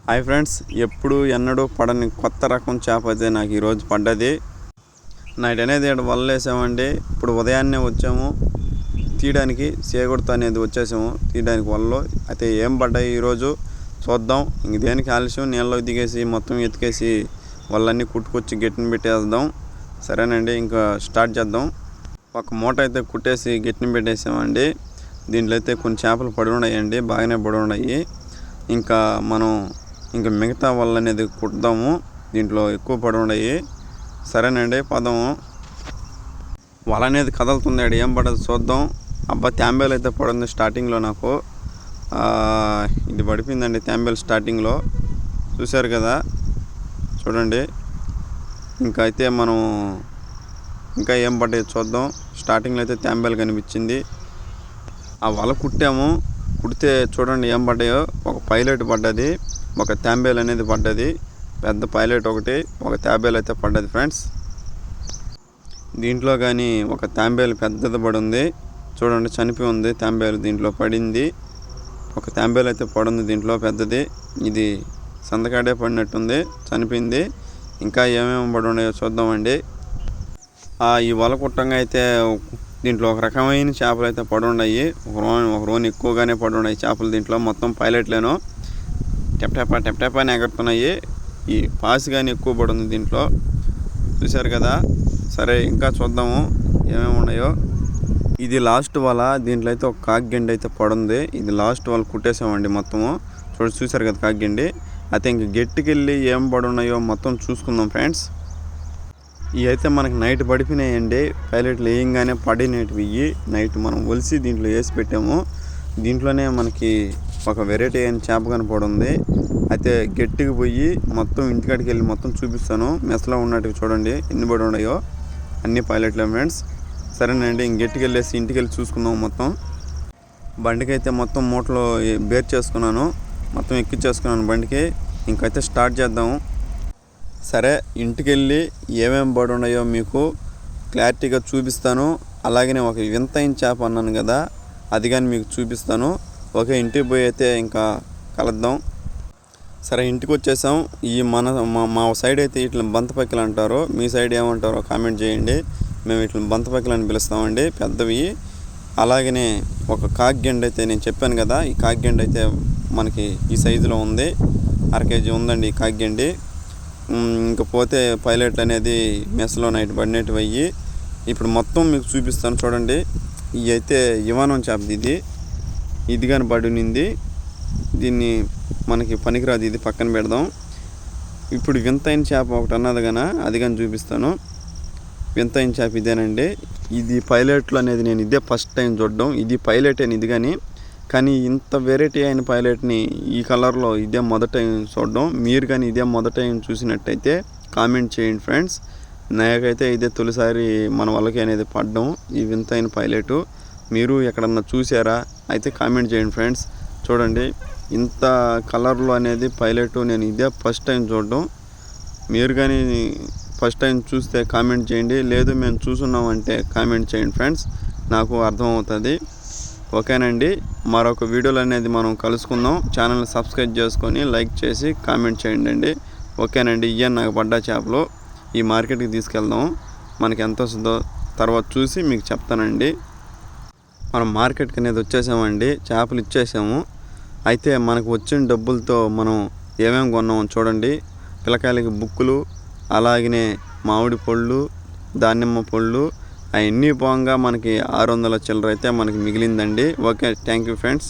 Hi friends, ఎప్పుడు ఎన్నడూ పడని కొత్త రకం చేప అయితే నాకు ఈరోజు పడ్డది. నైట్ అనేది ఇక్కడ వల్లేసామండి. ఇప్పుడు ఉదయాన్నే వచ్చాము తీయడానికి. సేగుడుతో అనేది వచ్చేసాము తీయడానికి వలలో. అయితే ఏం పడ్డాయి ఈరోజు చూద్దాం. ఇంక దేనికి ఆలస్యం, నీళ్ళలోకి దిగేసి మొత్తం ఎతికేసి వాళ్ళన్నీ కుట్టుకొచ్చి గట్టిని పెట్టేద్దాం. సరేనండి, ఇంకా స్టార్ట్ చేద్దాం. ఒక మూట అయితే కుట్టేసి గట్టిని పెట్టేసామండి. దీంట్లో అయితే కొన్ని చేపలు పడి ఉన్నాయండి, బాగానే పడి ఉన్నాయి. ఇంకా మిగతా వల అనేది కుడదాము. దీంట్లో ఎక్కువ పడి ఉన్నాయి. సరేనండి, పదము. వల అనేది కదులుతుంది, ఏం పడదు చూద్దాం. అబ్బా, తాంబేలు అయితే పడింది స్టార్టింగ్లో. నాకు ఇది పడిపోయిందండి తాంబేలు స్టార్టింగ్లో. చూశారు కదా, చూడండి. అయితే మనం ఇంకా ఏం పడ్డాయి చూద్దాం. స్టార్టింగ్లో అయితే తాంబేలు కనిపించింది. ఆ వల కుడితే చూడండి ఏం పడ్డాయో. ఒక పైలట్ పడ్డది, ఒక తాంబేలు అనేది పడ్డది. పెద్ద పైలట్ ఒకటి, ఒక తాంబేలు అయితే పడ్డది ఫ్రెండ్స్. దీంట్లో కానీ ఒక తాంబేలు పెద్దది పడి ఉంది చూడండి, చనిపోయి ఉంది తాంబేలు. దీంట్లో పడింది ఒక తాంబేలు అయితే పడింది దీంట్లో పెద్దది. ఇది సందకాడే పడినట్టుంది, చనిపోయింది. ఇంకా ఏమేమి పడి ఉన్నాయో చూద్దామండి. ఈ వల కుట్టంగా అయితే దీంట్లో ఒక రకమైన చేపలు అయితే పడి ఉన్నాయి. ఒక రోని ఎక్కువగానే పడి ఉన్నాయి చేపలు. దీంట్లో మొత్తం పైలట్లేను టెప్టాపా అని ఎగురుతున్నాయి. ఈ పాసి కానీ ఎక్కువ పడి ఉంది దీంట్లో. చూశారు కదా. సరే, ఇంకా చూద్దాము ఏమేమి ఉన్నాయో. ఇది లాస్ట్ వల. దీంట్లో అయితే ఒక కాకిగండి అయితే పడుంది. ఇది లాస్ట్ వల కుట్టేసామండి మొత్తము. చూశారు కదా కాకిగండి. అయితే ఇంక గట్టికెళ్ళి ఏం పడి ఉన్నాయో మొత్తం చూసుకుందాం ఫ్రెండ్స్. ఇవి అయితే మనకి నైట్ పడిపోయినాయండి. పైలట్లు వేయంగానే పడినవి. నైట్ మనం ఒలిసి దీంట్లో వేసి పెట్టాము. దీంట్లోనే మనకి ఒక వెరైటీ అయిన చేప కనపడుంది. అయితే గట్టికి పోయి మొత్తం ఇంటికాడికి వెళ్ళి మొత్తం చూపిస్తాను. మెస్లో ఉన్నట్టుగా చూడండి ఎన్ని పడి ఉన్నాయో. అన్ని పైలట్లే ఫ్రెండ్స్. సరేనండి, ఇంక గట్టికి వెళ్ళేసి ఇంటికి వెళ్ళి చూసుకుందాం. మొత్తం బండికి అయితే మొత్తం మూటలో బేర్ చేసుకున్నాను, మొత్తం ఎక్కించేసుకున్నాను బండికి. ఇంకైతే స్టార్ట్ చేద్దాము. సరే, ఇంటికి వెళ్ళి ఏమేమి పడి ఉన్నాయో మీకు క్లారిటీగా చూపిస్తాను. అలాగనే ఒక వింతైన చేప అన్నాను కదా, అది కానీ మీకు చూపిస్తాను. ఓకే, ఇంటికి పోయి అయితే ఇంకా కలుద్దాం. సరే, ఇంటికి వచ్చేసాం. మా సైడ్ అయితే వీటిని బంతపక్కిలు అంటారు. మీ సైడ్ ఏమంటారో కామెంట్ చేయండి. మేము వీటిని బంతపక్కిలు అని పిలుస్తామండి, పెద్దవి. అలాగనే ఒక కాకిగండి అయితే నేను చెప్పాను కదా, ఈ కాకిగండి అయితే మనకి ఈ సైజులో ఉంది. 1/2 kg ఉందండి ఈ కాకిగండి. ఇంకపోతే పైలట్ అనేది మెస్లో నైట్ పడినట్టు అయ్యి ఇప్పుడు మొత్తం మీకు చూపిస్తాను చూడండి. ఇవి అయితే ఇవానం చేపది. ఇది కానీ పడినింది. దీన్ని మనకి పనికిరాదు, ఇది పక్కన పెడదాం. ఇప్పుడు వింతైన చేప ఒకటి అన్నది కానీ అది కానీ చూపిస్తాను. వింతైన చేప ఇదేనండి. ఇది పైలట్లు అనేది నేను ఇదే ఫస్ట్ టైం చూడడం. ఇది పైలట్ అని ఇది కానీ ఇంత వెరైటీ అయిన పైలట్ని ఈ కలర్లో ఇదే మొదట టైం చూడడం. మీరు కానీ ఇదే మొదట టైం చూసినట్టయితే కామెంట్ చేయండి ఫ్రెండ్స్. నాకైతే ఇదే తొలిసారి మన వాళ్ళకి అనేది పడడం ఈ వింతైన పైలట్. మీరు ఎక్కడన్నా చూసారా అయితే కామెంట్ చేయండి ఫ్రెండ్స్. చూడండి, ఇంత కలర్లో అనేది పైలట్ నేను ఇదే ఫస్ట్ టైం చూడడం. మీరు కానీ ఫస్ట్ టైం చూస్తే కామెంట్ చేయండి, లేదు మేము చూసున్నామంటే కామెంట్ చేయండి ఫ్రెండ్స్, నాకు అర్థమవుతుంది. ఓకేనండి, మరొక వీడియోలు అనేది మనం కలుసుకుందాం. ఛానల్ని సబ్స్క్రైబ్ చేసుకొని లైక్ చేసి కామెంట్ చేయండి. ఓకేనండి, ఇయ్య నాకు పడ్డ చేపలు. ఈ మార్కెట్కి తీసుకెళ్దాం. మనకి ఎంత వస్తుందో తర్వాత చూసి మీకు చెప్తానండి. మనం మార్కెట్కి అనేది వచ్చేసామండి, చేపలు ఇచ్చేసాము. అయితే మనకు వచ్చిన డబ్బులతో మనం ఏమేమి కొన్నామో చూడండి. పిల్లకాయలకి బుక్కులు, అలాగనే మామిడి పళ్ళు, దానిమ్మ పళ్ళు, అవన్నీ పోగా మనకి 600 చిల్లర అయితే మనకి మిగిలిందండి. Okay, thank you friends.